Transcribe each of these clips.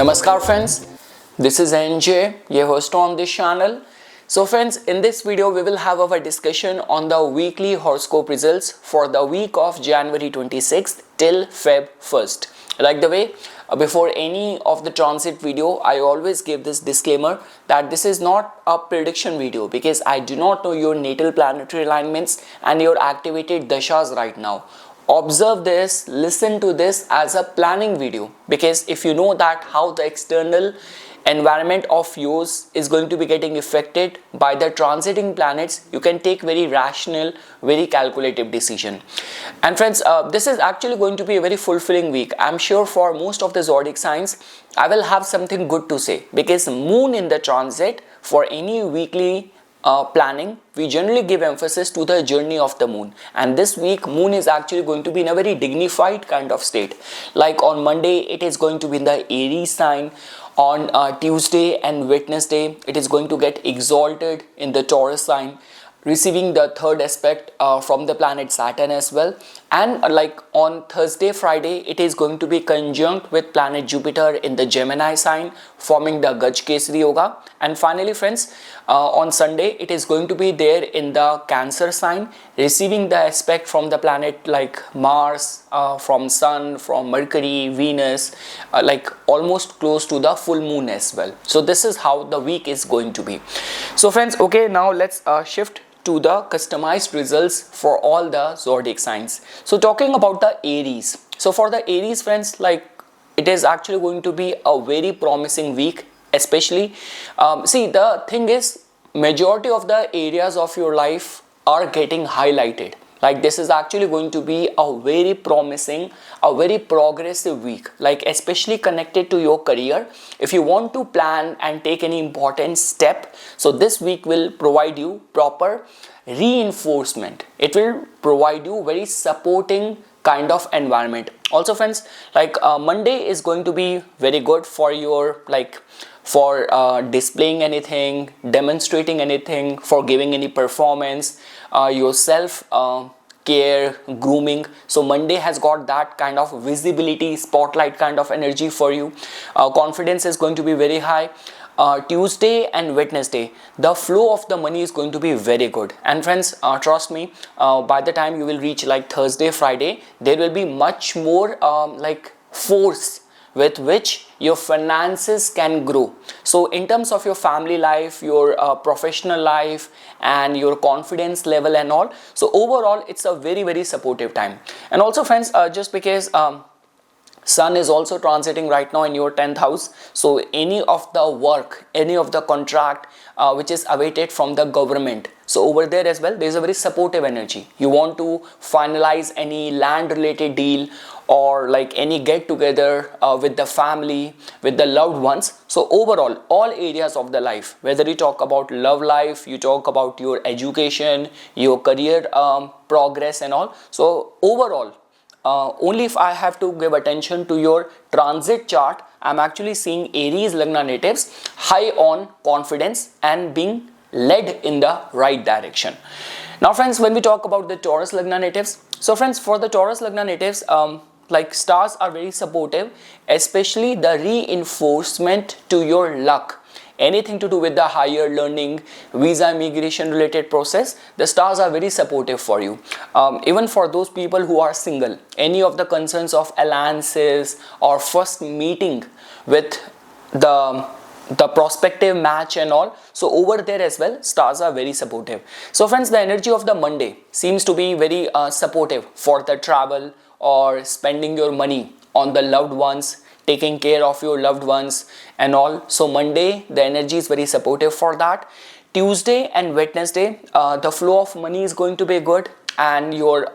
Namaskar friends, this is NJ, your host on this channel. So friends, in this video we will have our discussion on the weekly horoscope results for the week of January 26th till Feb 1st. Like the way, before any of the transit video, I always give this disclaimer that this is not a prediction video because I do not know your natal planetary alignments and your activated dashas right now. Observe this, listen to this as a planning video, because if you know that how the external environment of yours is going to be getting affected by the transiting planets, you can take very rational, very calculative decision. And friends, this is actually going to be a very fulfilling week. I'm sure for most of the zodiac signs I will have something good to say, because moon in the transit for any weekly planning, we generally give emphasis to the journey of the moon, and this week moon is actually going to be in a very dignified kind of state. Like on Monday it is going to be in the Aries sign, on Tuesday and Wednesday it is going to get exalted in the Taurus sign, receiving the third aspect from the planet Saturn as well. And like on Thursday, Friday, it is going to be conjunct with planet Jupiter in the Gemini sign, forming the Gaj Kesari Yoga. And finally friends, on Sunday it is going to be there in the Cancer sign, receiving the aspect from the planet like Mars, from Sun, from Mercury, Venus, like almost close to the full moon as well. So this is how the week is going to be. So friends, okay, now let's shift to the customized results for all the zodiac signs. So talking about the Aries. So for the Aries friends, like it is actually going to be a very promising week, especially see, the thing is, majority of the areas of your life are getting highlighted. Like this is actually going to be a very promising, a very progressive week, like especially connected to your career. If you want to plan and take any important step, so this week will provide you proper reinforcement. It will provide you very supporting kind of environment. Also friends, like Monday is going to be very good for your for displaying anything, demonstrating anything, for giving any performance, yourself care, grooming. So Monday has got that kind of visibility, spotlight kind of energy for you. Confidence is going to be very high. Tuesday and Wednesday, the flow of the money is going to be very good. And friends, trust me, by the time you will reach like Thursday, Friday, there will be much more like force with which your finances can grow. So in terms of your family life, your professional life, and your confidence level and all, so overall it's a very supportive time. And also friends, just because Sun is also transiting right now in your 10th house, so any of the work, any of the contract which is awaited from the government, so over there as well there is a very supportive energy. You want to finalize any land related deal or like any get together with the family, with the loved ones. So overall, all areas of the life, whether you talk about love life, you talk about your education, your career progress and all, so overall, only if I have to give attention to your transit chart, I'm actually seeing Aries Lagna natives high on confidence and being led in the right direction. Now friends, when we talk about the Taurus Lagna natives, so friends, for the Taurus Lagna natives, like stars are very supportive, especially the reinforcement to your luck. Anything to do with the higher learning, visa immigration related process, the stars are very supportive for you. Even for those people who are single, any of the concerns of alliances or first meeting with the prospective match and all, so over there as well stars are very supportive. So friends, the energy of the Monday seems to be very supportive for the travel or spending your money on the loved ones, taking care of your loved ones and all. So Monday, the energy is very supportive for that. Tuesday and Wednesday, the flow of money is going to be good, and your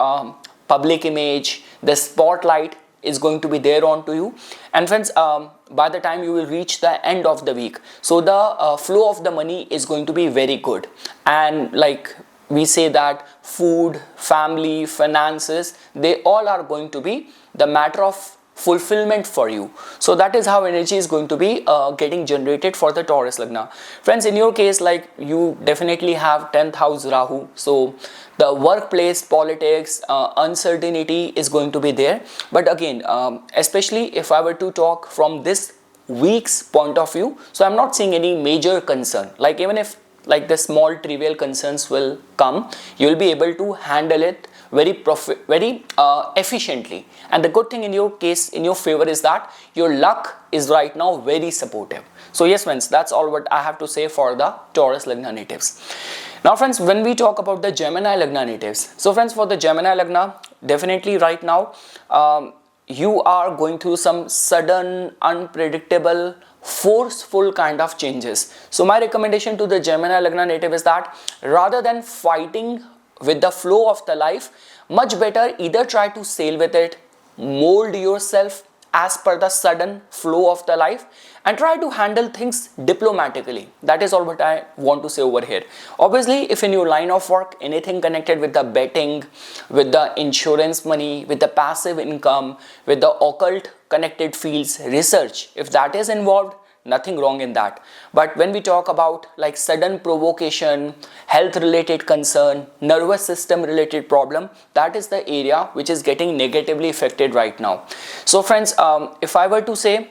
public image, the spotlight is going to be there onto you. And friends, by the time you will reach the end of the week, so the flow of the money is going to be very good. And like we say that food, family, finances, they all are going to be the matter of fulfillment for you. So that is how energy is going to be getting generated for the Taurus Lagna. Friends, in your case, like you definitely have 10th house Rahu. So the workplace, politics, uncertainty is going to be there. But again, especially if I were to talk from this week's point of view, so I'm not seeing any major concern. Like even if like the small trivial concerns will come, you'll be able to handle it very efficiently. And the good thing in your case, in your favor, is that your luck is right now very supportive. So yes friends, that's all what I have to say for the Taurus Lagna natives. Now friends, when we talk about the Gemini Lagna natives, so friends, for the Gemini Lagna, definitely right now you are going through some sudden, unpredictable, forceful kind of changes. So my recommendation to the Gemini Lagna native is that rather than fighting with the flow of the life, much better either try to sail with it, mold yourself as per the sudden flow of the life, and try to handle things diplomatically. That is all what I want to say over here. Obviously, if in your line of work, anything connected with the betting, with the insurance money, with the passive income, with the occult connected fields, research, if that is involved, nothing wrong in that. But when we talk about like sudden provocation, health related concern, nervous system related problem, that is the area which is getting negatively affected right now. So friends, if I were to say,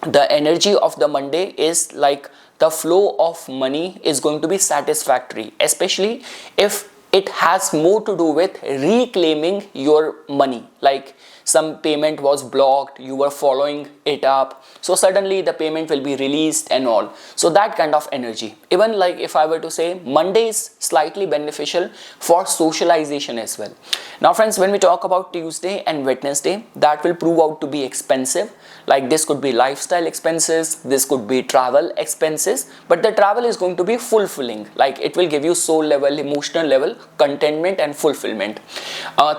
the energy of the Monday is like the flow of money is going to be satisfactory, especially if it has more to do with reclaiming your money. Like some payment was blocked, you were following it up, so suddenly the payment will be released and all. So that kind of energy. Even like if I were to say, Monday is slightly beneficial for socialization as well. Now friends, when we talk about Tuesday and Wednesday, that will prove out to be expensive. Like this could be lifestyle expenses, this could be travel expenses, but the travel is going to be fulfilling. Like it will give you soul level, emotional level contentment and fulfillment.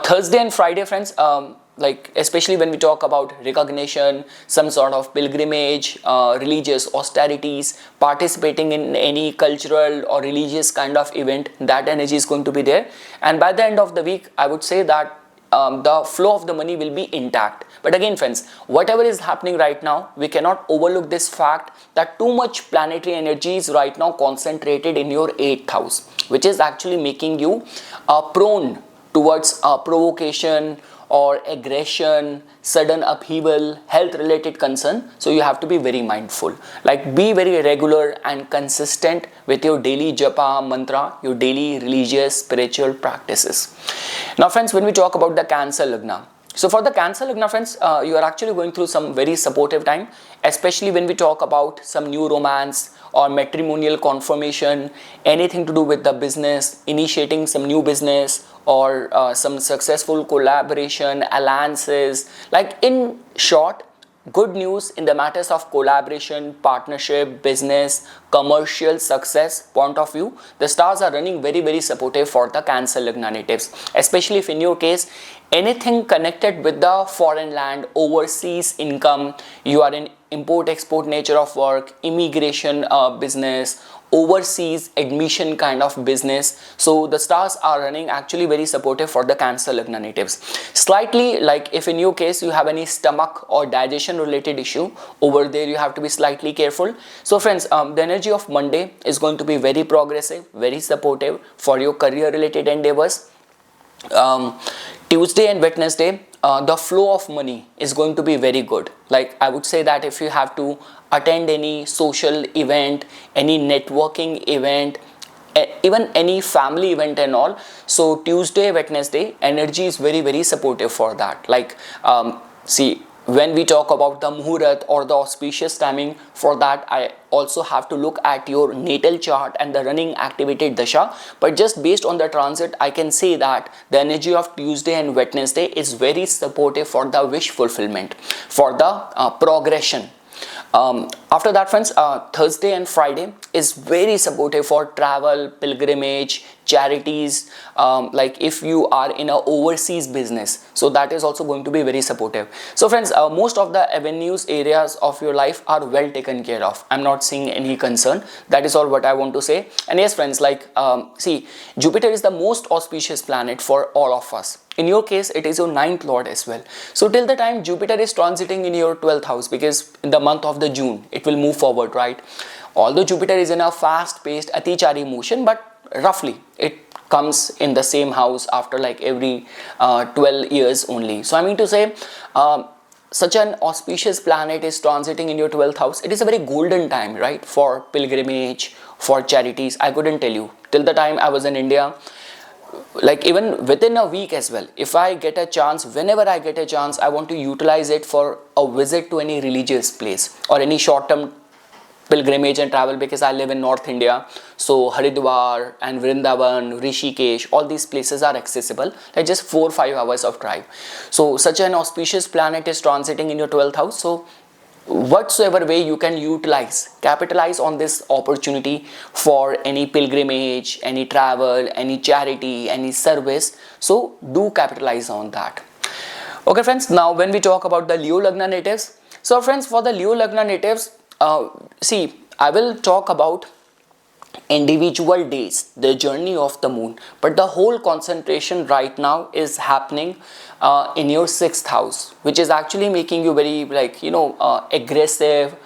Thursday and Friday friends, like especially when we talk about recognition, some sort of pilgrimage, religious austerities, participating in any cultural or religious kind of event, that energy is going to be there. And by the end of the week, I would say that the flow of the money will be intact. But again friends, whatever is happening right now, we cannot overlook this fact that too much planetary energy is right now concentrated in your 8th house, which is actually making you prone towards provocation or aggression, sudden upheaval, health related concern. So you have to be very mindful. Like be very regular and consistent with your daily japa mantra, your daily religious spiritual practices. Now friends, when we talk about the Cancer Lagna, so for the Cancer Lagna friends, you are actually going through some very supportive time, especially when we talk about some new romance or matrimonial confirmation, anything to do with the business, initiating some new business, or some successful collaboration, alliances. Like in short, good news in the matters of collaboration, partnership, business, commercial success point of view. The stars are running very supportive for the Cancer Lagna natives, especially if in your case anything connected with the foreign land, overseas income, you are in import export nature of work, immigration business, overseas admission kind of business. So the stars are running actually very supportive for the Cancer Lagna natives. Slightly, like if in your case you have any stomach or digestion related issue, over there you have to be slightly careful. So friends, the energy of Monday is going to be very progressive, very supportive for your career related endeavors. Tuesday and Wednesday, the flow of money is going to be very good. Like I would say that if you have to attend any social event, any networking event, even any family event and all, so Tuesday, Wednesday energy is very supportive for that. Like see, when we talk about the Muhurat or the auspicious timing, for that I also have to look at your natal chart and the running activated dasha. But just based on the transit, I can say that the energy of Tuesday and Wednesday is very supportive for the wish fulfillment, for the progression. After that friends, Thursday and Friday is very supportive for travel, pilgrimage, charities, like if you are in a overseas business, so that is also going to be very supportive. So friends, most of the avenues, areas of your life are well taken care of. I'm not seeing any concern. That is all what I want to say. And yes friends, like see, Jupiter is the most auspicious planet for all of us. In your case, it is your 9th lord as well. So till the time Jupiter is transiting in your 12th house, because in the month of the June, it will move forward, right? Although Jupiter is in a fast-paced Atichari motion, but roughly it comes in the same house after like every 12 years only. So I mean to say, such an auspicious planet is transiting in your 12th house, it is a very golden time, right, for pilgrimage, for charities. I couldn't tell you till the time I was in India, like even within a week as well, if I get a chance, whenever I get a chance, I want to utilize it for a visit to any religious place or any short-term pilgrimage and travel, because I live in North India. So Haridwar and Vrindavan, Rishikesh, all these places are accessible, like just 4-5 hours of drive. So such an auspicious planet is transiting in your 12th house. So whatsoever way you can capitalize on this opportunity for any pilgrimage, any travel, any charity, any service. So do capitalize on that. Okay friends, now when we talk about the Leo Lagna natives, so friends, for the Leo Lagna natives, see, I will talk about individual days, the journey of the moon, but the whole concentration right now is happening in your 6th house, which is actually making you very, like, aggressive,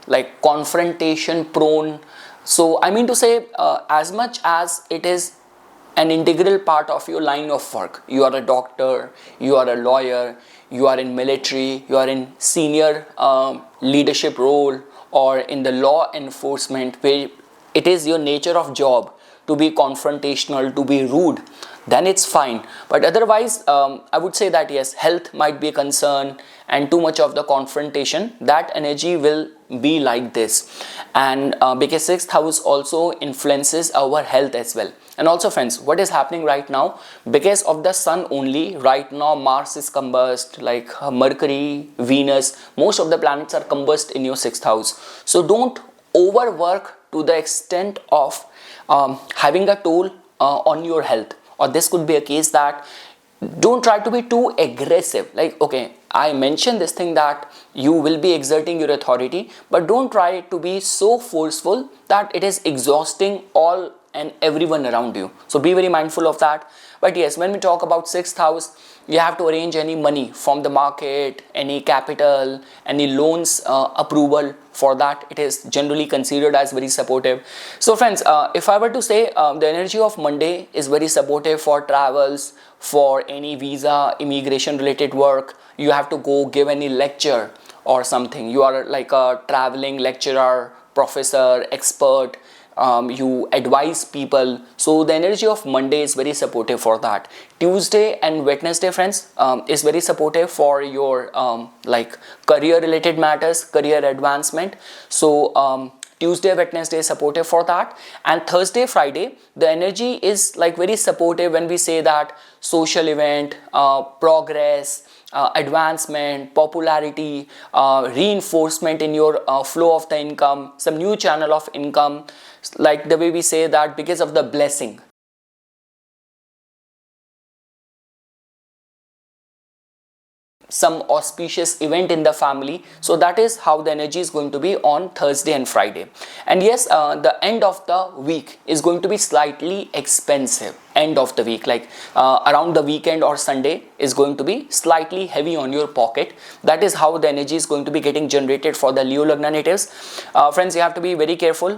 like confrontation prone. So I mean to say, as much as it is an integral part of your line of work, you are a doctor, you are a lawyer, you are in military, you are in senior leadership role, or in the law enforcement, where it is your nature of job to be confrontational, to be rude, then it's fine. But otherwise, I would say that yes, health might be a concern, and too much of the confrontation, that energy will be like this. And because 6th house also influences our health as well. And also friends, what is happening right now, because of the sun only, right now Mars is combust, like Mercury, Venus, most of the planets are combust in your 6th house. So don't overwork to the extent of having a toll on your health. Or this could be a case that don't try to be too aggressive. Like, okay, I mentioned this thing that you will be exerting your authority, but don't try to be so forceful that it is exhausting all and everyone around you. So be very mindful of that. But yes, when we talk about 6th house, you have to arrange any money from the market, any capital, any loans approval. For that, it is generally considered as very supportive. So friends, if I were to say, the energy of Monday is very supportive for travels, for any visa, immigration related work. You have to go give any lecture or something. You are like a traveling lecturer, professor, expert. You advise people. So the energy of Monday is very supportive for that. Tuesday and Wednesday, friends, is very supportive for your like career related matters, career advancement. So Tuesday, Wednesday is supportive for that. And Thursday, Friday, the energy is like very supportive when we say that social event, progress, advancement, popularity, reinforcement in your flow of the income, some new channel of income, like the way we say that because of the blessing. Some auspicious event in the family. So that is how the energy is going to be on Thursday and Friday. And yes, the end of the week is going to be slightly expensive. End of the week, like around the weekend or Sunday, is going to be slightly heavy on your pocket. That is how the energy is going to be getting generated for the Leo Lagna natives. Friends, you have to be very careful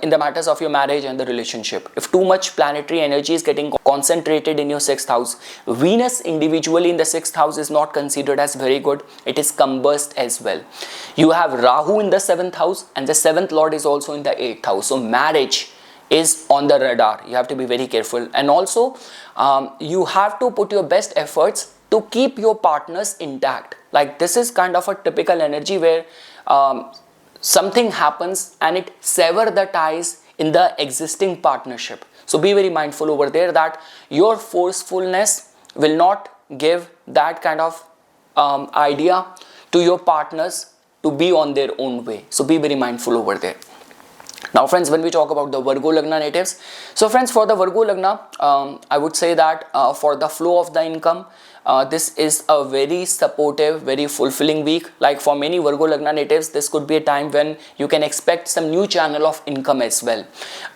in the matters of your marriage and the relationship. If too much planetary energy is getting concentrated in your 6th house, Venus individually in the 6th house is not considered as very good. It is combust as well. You have Rahu in the 7th house, and the 7th lord is also in the 8th house. So marriage is on the radar. You have to be very careful. And also you have to put your best efforts to keep your partners intact. Like this is kind of a typical energy where something happens and it severs the ties in the existing partnership. So be very mindful over there that your forcefulness will not give that kind of idea to your partners to be on their own way. So be very mindful over there. Now friends, when we talk about the Virgo Lagna natives, so friends, for the Virgo Lagna, I would say that for the flow of the income, this is a very supportive, very fulfilling week. Like for many Virgo Lagna natives, this could be a time when you can expect some new channel of income as well.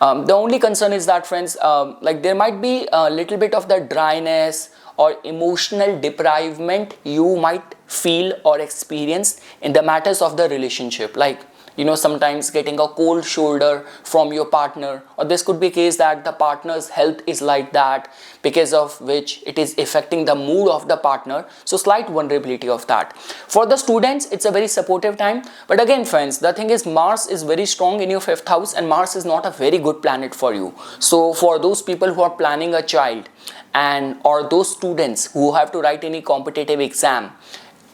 The only concern is that friends, like there might be a little bit of the dryness or emotional deprivement you might feel or experience in the matters of the relationship. Like sometimes getting a cold shoulder from your partner, or this could be a case that the partner's health is like that, because of which it is affecting the mood of the partner. So slight vulnerability of that. For the students, it's a very supportive time. But again friends, the thing is, Mars is very strong in your 5th house, and Mars is not a very good planet for you. So for those people who are planning a child, and or those students who have to write any competitive exam,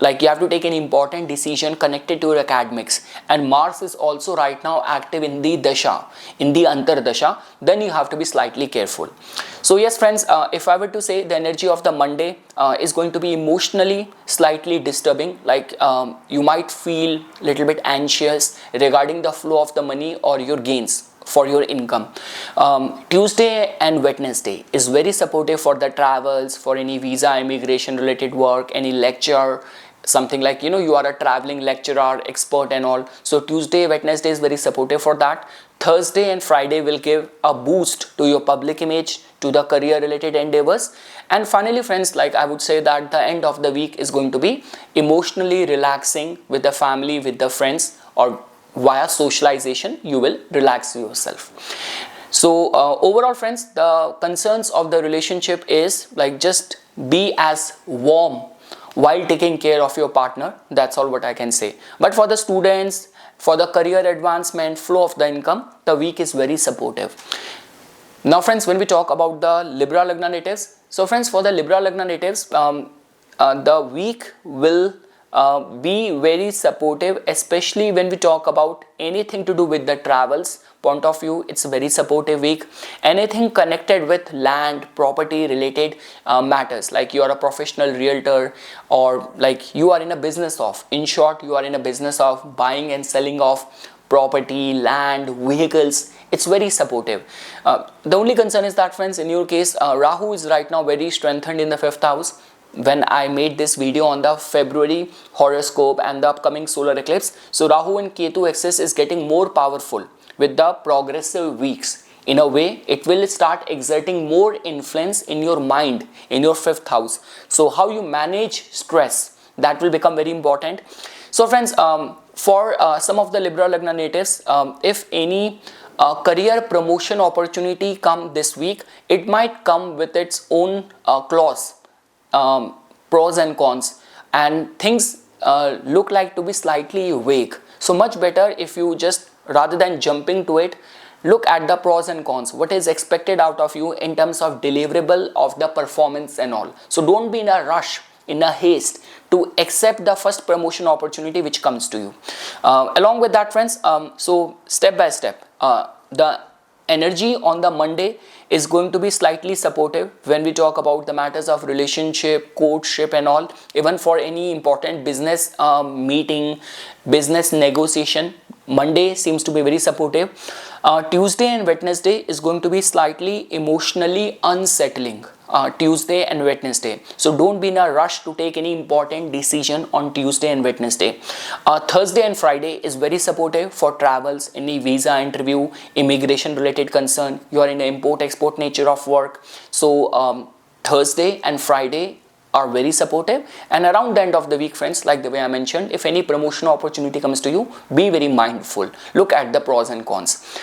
like you have to take an important decision connected to your academics, and Mars is also right now active in the dasha, in the antardasha, then you have to be slightly careful. So yes friends, if I were to say, the energy of the Monday is going to be emotionally slightly disturbing. Like you might feel little bit anxious regarding the flow of the money or your gains for your income. Tuesday and Wednesday is very supportive for the travels, for any visa, immigration related work, any lecture, something like you are a traveling lecturer, expert and all. So Tuesday, Wednesday is very supportive for that. Thursday and Friday will give a boost to your public image, to the career related endeavors. And finally friends, like I would say that the end of the week is going to be emotionally relaxing with the family, with the friends, or via socialization you will relax yourself. So overall friends, the concerns of the relationship is like just be as warm while taking care of your partner. That's all what I can say. But for the students, for the career advancement, flow of the income, the week is very supportive. Now friends, when we talk about the Libra Lagna natives, so friends, for the Libra Lagna natives, the week will be very supportive, especially when we talk about anything to do with the travels point of view. It's a very supportive week. Anything connected with land, property related matters, like you are a professional realtor, or like you are in a business of, in short, you are in a business of buying and selling of property, land, vehicles, it's very supportive. The only concern is that friends, in your case, Rahu is right now very strengthened in the 5th house. When I made this video on the February horoscope and the upcoming solar eclipse, so Rahu and Ketu axis is getting more powerful with the progressive weeks. In a way, it will start exerting more influence in your mind, in your 5th house. So how you manage stress, that will become very important. So friends, for some of the Libra Lagna natives, if any career promotion opportunity come this week, it might come with its own clause, pros and cons, and things look like to be slightly vague. So much better if you just, rather than jumping to it, look at the pros and cons, what is expected out of you in terms of deliverable of the performance and all. So don't be in a rush, in a haste to accept the first promotion opportunity which comes to you. Along with that friends, so step by step, the energy on the Monday is going to be slightly supportive when we talk about the matters of relationship, courtship and all. Even for any important business meeting, business negotiation, Monday seems to be very supportive. Tuesday and Wednesday is going to be slightly emotionally unsettling. Tuesday and Wednesday. So don't be in a rush to take any important decision on Tuesday and Wednesday. Thursday and Friday is very supportive for travels, any visa interview, immigration related concern. You are in an import-export nature of work. So Thursday and Friday are very supportive. And around the end of the week friends, like the way I mentioned, if any promotion opportunity comes to you, be very mindful, look at the pros and cons.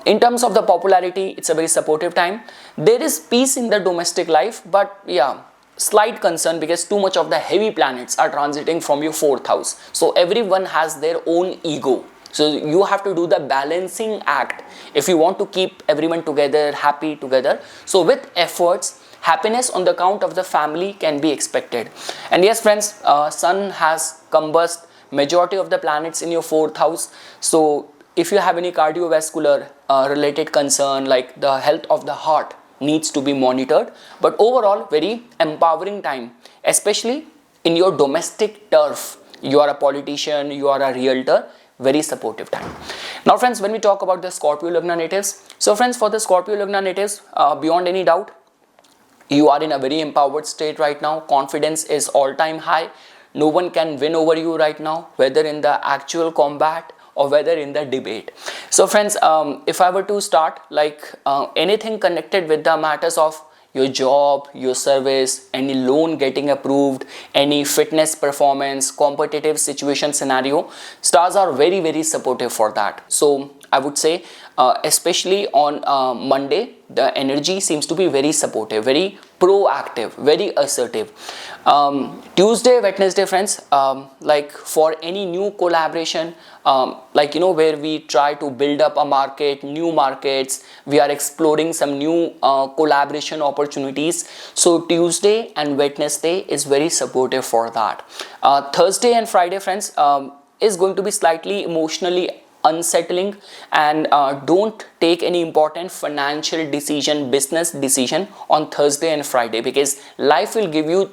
In terms of the popularity, it's a very supportive time. There is peace in the domestic life, but yeah, slight concern because too much of the heavy planets are transiting from your 4th house. So everyone has their own ego. So you have to do the balancing act if you want to keep everyone together, happy together. So with efforts, happiness on the account of the family can be expected. And yes friends, Sun has combust majority of the planets in your 4th house. So if you have any cardiovascular related concern, like the health of the heart needs to be monitored. But overall, very empowering time, especially in your domestic turf. You are a politician, you are a realtor, very supportive time. Now friends, when we talk about the Scorpio Lagna natives, so friends, for the Scorpio Lagna natives, beyond any doubt, you are in a very empowered state right now. Confidence is all-time high. No one can win over you right now, whether in the actual combat or whether in the debate. So friends, if I were to start, like anything connected with the matters of your job, your service, any loan getting approved, any fitness performance, competitive situation scenario, stars are very, very supportive for that. So I would say, especially on Monday, the energy seems to be very supportive, very proactive, very assertive. Tuesday, Wednesday, friends, like for any new collaboration, like where we try to build up a market, new markets, we are exploring some new collaboration opportunities. So Tuesday and Wednesday is very supportive for that. Thursday and Friday, friends, is going to be slightly emotionally unsettling, and don't take any important financial decision, business decision on Thursday and Friday, because life will give you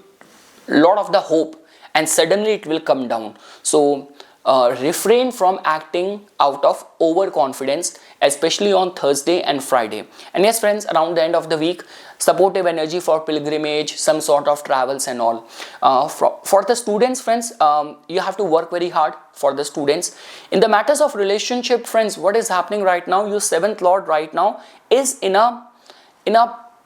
a lot of the hope and suddenly it will come down. So refrain from acting out of overconfidence, especially on Thursday and Friday. And yes, friends, around the end of the week, supportive energy for pilgrimage, some sort of travels and all. For the students, friends, you have to work very hard for the students. In the matters of relationship, friends, what is happening right now, your 7th lord right now is in a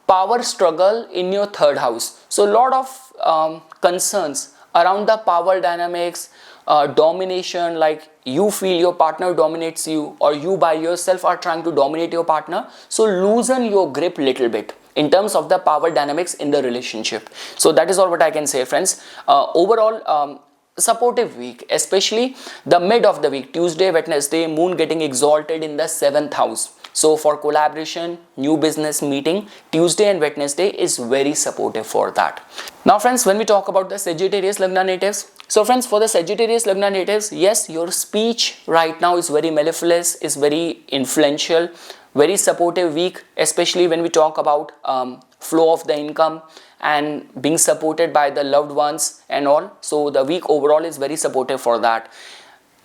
power struggle in your 3rd house. So a lot of concerns around the power dynamics, domination, like you feel your partner dominates you, or you by yourself are trying to dominate your partner. So loosen your grip little bit in terms of the power dynamics in the relationship. So that is all what I can say, friends. Overall, supportive week, especially the mid of the week, Tuesday, Wednesday, moon getting exalted in the 7th house. So for collaboration, new business meeting, Tuesday and Wednesday is very supportive for that. Now friends, when we talk about the Sagittarius Lagna natives, so friends, for the Sagittarius Lagna natives, yes, your speech right now is very mellifluous, is very influential, very supportive week, especially when we talk about flow of the income and being supported by the loved ones and all. So the week overall is very supportive for that.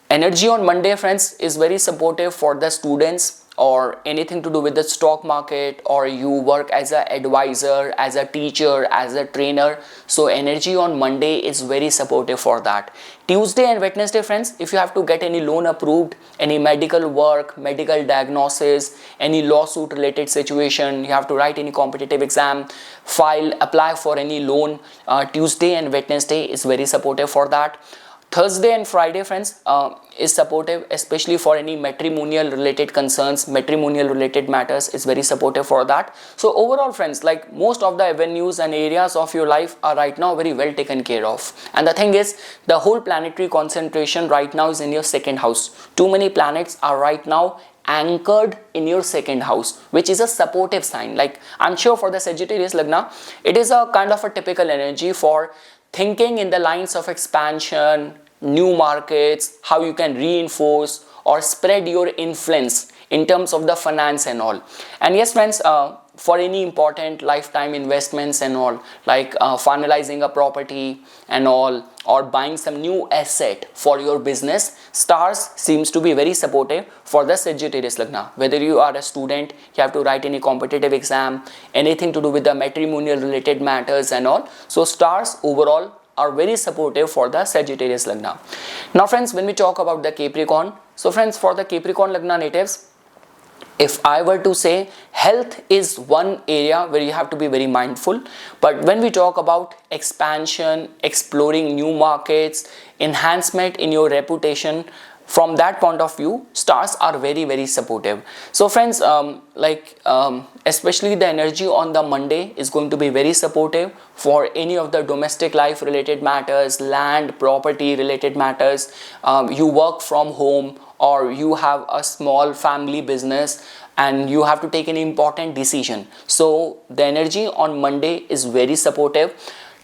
Energy on Monday, friends, is very supportive for the students or anything to do with the stock market, or you work as an advisor, as a teacher, as a trainer. So energy on Monday is very supportive for that. Tuesday and Wednesday, friends, if you have to get any loan approved, any medical work, medical diagnosis, any lawsuit related situation, you have to write any competitive exam, file, apply for any loan, Tuesday and Wednesday is very supportive for that. Thursday and Friday, friends, is supportive, especially for any matrimonial related concerns, matrimonial related matters is very supportive for that. So overall, friends, like most of the avenues and areas of your life are right now very well taken care of. And the thing is, the whole planetary concentration right now is in your 2nd house. Too many planets are right now anchored in your 2nd house, which is a supportive sign. Like I'm sure for the Sagittarius Lagna, it is a kind of a typical energy for thinking in the lines of expansion, new markets, how you can reinforce or spread your influence in terms of the finance and all. And yes, friends, for any important lifetime investments and all, like finalizing a property and all, or buying some new asset for your business, stars seems to be very supportive for the Sagittarius Lagna. Whether you are a student, you have to write any competitive exam, anything to do with the matrimonial related matters and all. So stars overall are very supportive for the Sagittarius Lagna. Now friends, when we talk about the Capricorn, so friends, for the Capricorn Lagna natives, if I were to say, health is one area where you have to be very mindful. But when we talk about expansion, exploring new markets, enhancement in your reputation, from that point of view, stars are very, very supportive. So friends, especially the energy on the Monday is going to be very supportive for any of the domestic life related matters, land, property related matters. You work from home, or you have a small family business and you have to take an important decision. So the energy on Monday is very supportive.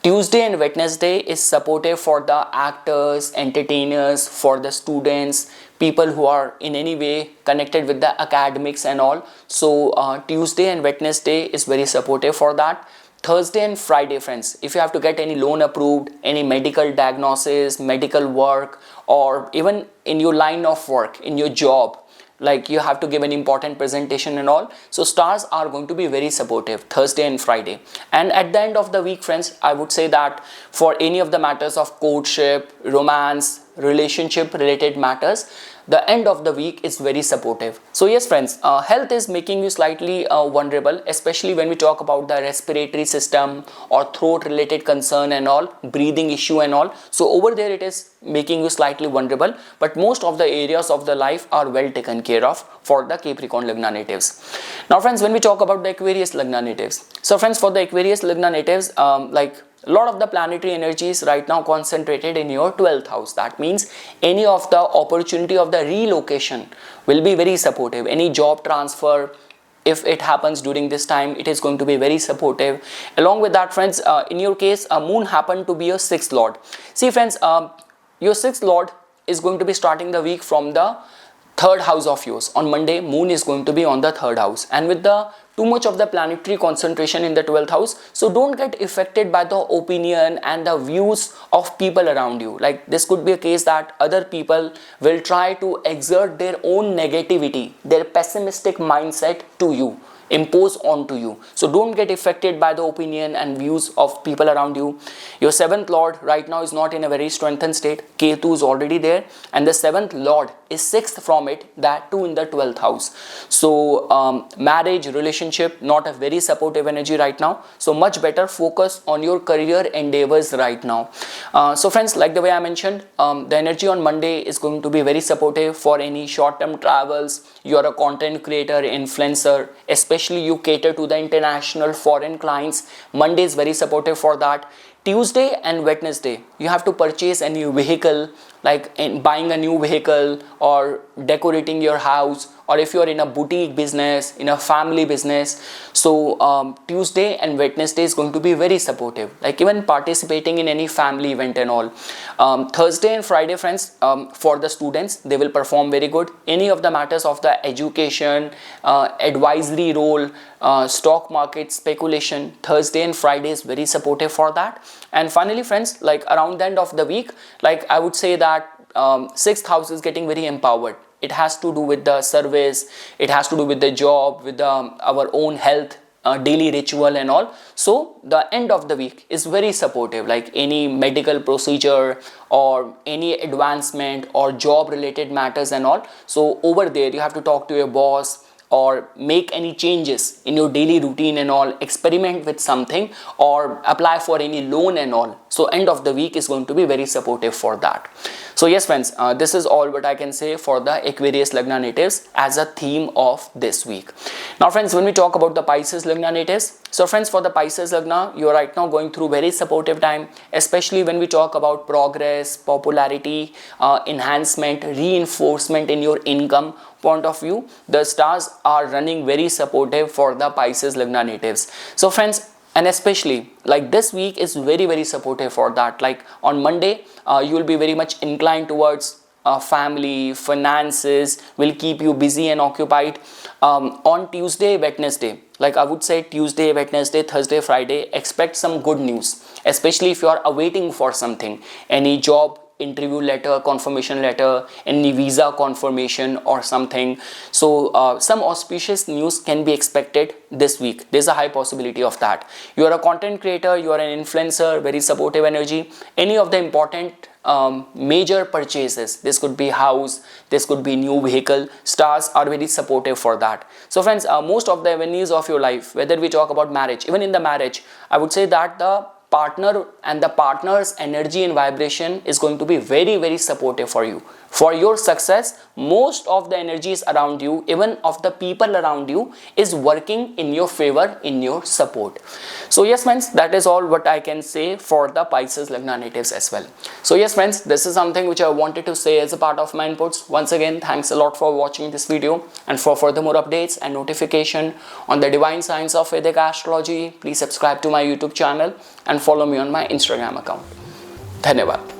Tuesday and Wednesday is supportive for the actors, entertainers, for the students, people who are in any way connected with the academics and all. So Tuesday and Wednesday is very supportive for that. Thursday and Friday, friends, if you have to get any loan approved, any medical diagnosis, medical work, or even in your line of work, in your job, like you have to give an important presentation and all, so stars are going to be very supportive Thursday and Friday. And at the end of the week, friends, I would say that for any of the matters of courtship, romance, relationship related matters, the end of the week is very supportive. So yes friends, health is making you slightly vulnerable, especially when we talk about the respiratory system or throat related concern and all, breathing issue and all. So over there it is making you slightly vulnerable, but most of the areas of the life are well taken care of for the Capricorn Lagna natives. Now friends, when we talk about the Aquarius Lagna natives, so friends, for the Aquarius Lagna natives, like a lot of the planetary energies right now concentrated in your 12th house. That means any of the opportunity of the relocation will be very supportive. Any job transfer, if it happens during this time, it is going to be very supportive. Along with that friends, in your case, moon happened to be your 6th lord. See friends, your 6th lord is going to be starting the week from the 3rd house of yours. On Monday, moon is going to be on the 3rd house, and with the too much of the planetary concentration in the 12th house, so don't get affected by the opinion and the views of people around you. Like this could be a case that other people will try to exert their own negativity, their pessimistic mindset to you, impose onto you. So don't get affected by the opinion and views of people around you. Your 7th lord right now is not in a very strengthened state. Ketu is already there, and the 7th lord is 6th from it, that too in the 12th house. So marriage, relationship, not a very supportive energy right now. So much better focus on your career endeavors right now. So friends, like the way I mentioned, the energy on Monday is going to be very supportive for any short-term travels. You are a content creator, influencer, especially you cater to the international foreign clients. Monday is very supportive for that. Tuesday and Wednesday, you have to purchase a new vehicle, like in buying a new vehicle or decorating your house, or if you're in a boutique business, in a family business. So Tuesday and Wednesday is going to be very supportive, like even participating in any family event and all. Thursday and Friday friends, for the students, they will perform very good. Any of the matters of the education, advisory role, stock market speculation, Thursday and Friday is very supportive for that. And finally friends, like around the end of the week, like I would say that 6th house is getting very empowered. It has to do with the service, it has to do with the job, with our own health, daily ritual and all. So the end of the week is very supportive, like any medical procedure or any advancement or job related matters and all. So over there you have to talk to your boss or make any changes in your daily routine and all, experiment with something or apply for any loan and all. So end of the week is going to be very supportive for that. So yes friends, this is all what I can say for the Aquarius Lagna natives as a theme of this week. Now friends, when we talk about the Pisces Lagna natives, so friends, for the Pisces Lagna, you are right now going through very supportive time, especially when we talk about progress, popularity, enhancement, reinforcement in your income point of view. The stars are running very supportive for the Pisces Lagna natives. So friends, and especially like this week is very supportive for that. Like on Monday, you will be very much inclined towards family, finances will keep you busy and occupied. On Tuesday, Wednesday, like I would say Tuesday, Wednesday, Thursday, Friday, expect some good news, especially if you are awaiting for something, any job interview letter, confirmation letter, any visa confirmation or something. So some auspicious news can be expected this week. There's a high possibility of that. You are a content creator, you are an influencer, very supportive energy. Any of the important major purchases, this could be house, this could be new vehicle, stars are very supportive for that. So friends, most of the avenues of your life, whether we talk about marriage, even in the marriage, I would say that the partner and the partner's energy and vibration is going to be very supportive for you. For your success, most of the energies around you, even of the people around you, is working in your favor, in your support. So yes friends, that is all what I can say for the Pisces Lagna natives as well. So yes friends, this is something which I wanted to say as a part of my inputs. Once again, thanks a lot for watching this video, and for further more updates and notification on the divine science of Vedic astrology, please subscribe to my YouTube channel and follow me on my Instagram account. Dhanyavad.